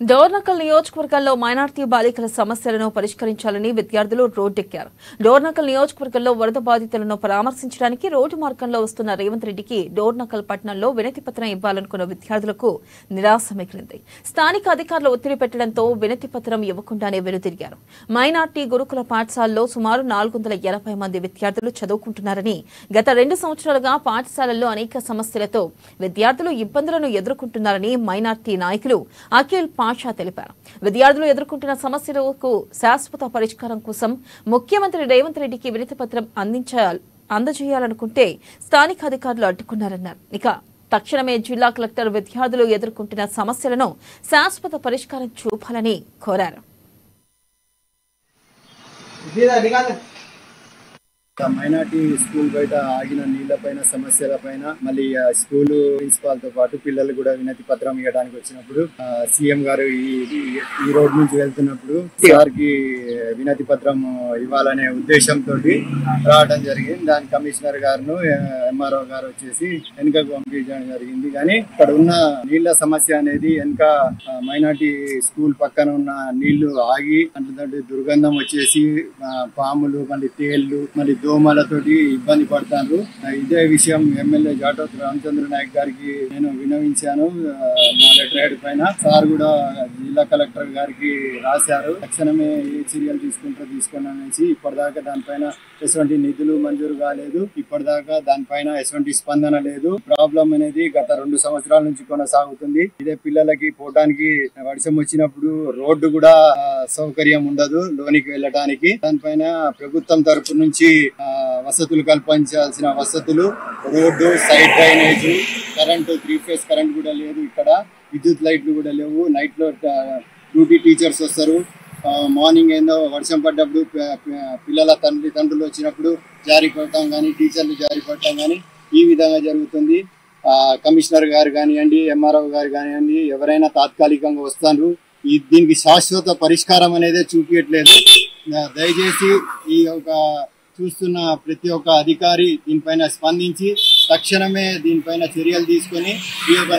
డోర్నకల్ నియోజకవర్గంలో మైనార్టీ బాలికల సమస్యలను పరిష్కరించాలని విద్యార్థులు రోడ్డెక్కారు. డోర్నకల్ నియోజకవర్గంలో వరద బాధితులను పరామర్శించడానికి రోడ్డు మార్గంలో వస్తున్న రేవంత్ రెడ్డికి డోర్నకల్ పట్టణంలో వినతిపత్రం ఇవ్వాలనుకున్న విద్యార్థులకు నిరాశ మిగిలింది. స్థానిక అధికారులు ఒత్తిడి పెట్టడంతో వినతిపత్రం ఇవ్వకుండానే వెనుతిరిగారు. మైనార్టీ గురుకుల పాఠశాలలో సుమారు 480 మంది విద్యార్థులు చదువుకుంటున్నారని, గత 2 సంవత్సరాలుగా పాఠశాలల్లో అనేక సమస్యలతో విద్యార్థులు ఇబ్బందులను ఎదుర్కొంటున్నారని మైనార్టీ నాయకులు అఖిల్ పాషా తెలిపారు. విద్యార్థులు ఎదుర్కొంటున్న సమస్యలకు శాశ్వత పరిష్కారం కోసం ముఖ్యమంత్రి రేవంత్ రెడ్డికి వినతిపత్రం అందజేయాలనుకుంటే స్థానిక అధికారులు అడ్డుకున్నారన్నారు. ఇక తక్షణమే జిల్లా కలెక్టర్ విద్యార్థులు ఎదుర్కొంటున్న సమస్యలను శాశ్వత పరిష్కారం చూపాలని కోరారు. మైనార్టీ స్కూల్ బయట ఆగిన నీళ్లపైన సమస్యలపైన మళ్ళీ స్కూల్ ప్రిన్సిపాల్ తో పాటు పిల్లలు కూడా వినతి పత్రం ఇవ్వడానికి వచ్చినప్పుడు సీఎం గారు ఈ రోడ్ నుంచి వెళ్తున్నప్పుడు సార్ కి వినతి పత్రం ఇవ్వాలనే ఉద్దేశంతో రావడం జరిగింది. దాని కమిషనర్ గారు ఎంఆర్ఓ గారు వచ్చేసి వెనుకకు పంపించడం జరిగింది. కానీ ఇక్కడ ఉన్న నీళ్ల సమస్య అనేది వెనుక మైనార్టీ స్కూల్ పక్కన ఉన్న నీళ్లు ఆగి అంటే దుర్గంధం వచ్చేసి పాములు మళ్ళీ తేళ్లు మళ్ళీ దోమలతోటి ఇబ్బంది పడతారు. ఇదే విషయం ఎమ్మెల్యే జాటోత్ రామచంద్ర నాయక్ గారికి నేను వినవించాను. నా లెటర్ హెడ్ పైన సార్ కూడా జిల్లా కలెక్టర్ గారికి రాశారు. తక్షణమే ఏ చర్యలు తీసుకోండి అనేసి ఇప్పటిదాకా దానిపైన ఎటువంటి నిధులు మంజూరు కాలేదు. ఇప్పటిదాకా దానిపైన ఎటువంటి స్పందన లేదు. ప్రాబ్లం అనేది గత 2 సంవత్సరాల నుంచి కొనసాగుతుంది. ఇదే పిల్లలకి పోవడానికి వర్షం వచ్చినప్పుడు రోడ్డు కూడా సౌకర్యం ఉండదు లోనికి వెళ్ళడానికి. దానిపైన ప్రభుత్వం తరపు నుంచి వసతులు కల్పించాల్సిన వసతులు, road, side drainage, current 3 phase current కూడా లేదు. ఇక్కడ విద్యుత్ లైట్లు కూడా లేవు. నైట్ లో డ్యూటీ టీచర్స్ వస్తారు. మార్నింగ్ ఏందో వర్షం పడ్డప్పుడు పిల్లల తండ్రులు వచ్చినప్పుడు జారీ పడటం కానీ, టీచర్లు జారీ పడటం కానీ ఈ విధంగా జరుగుతుంది. కమిషనర్ గారు కానివ్వండి, ఎంఆర్ఓ గారు కానివ్వండి, ఎవరైనా తాత్కాలికంగా వస్తారు. దీనికి శాశ్వత పరిష్కారం అనేది చూపించట్లేదు. దయచేసి ఈ యొక్క చూస్తున్న ప్రతి ఒక్క అధికారి దీనిపైన స్పందించి తక్షణమే దీనిపైన చర్యలు తీసుకొని ఈ యొక్క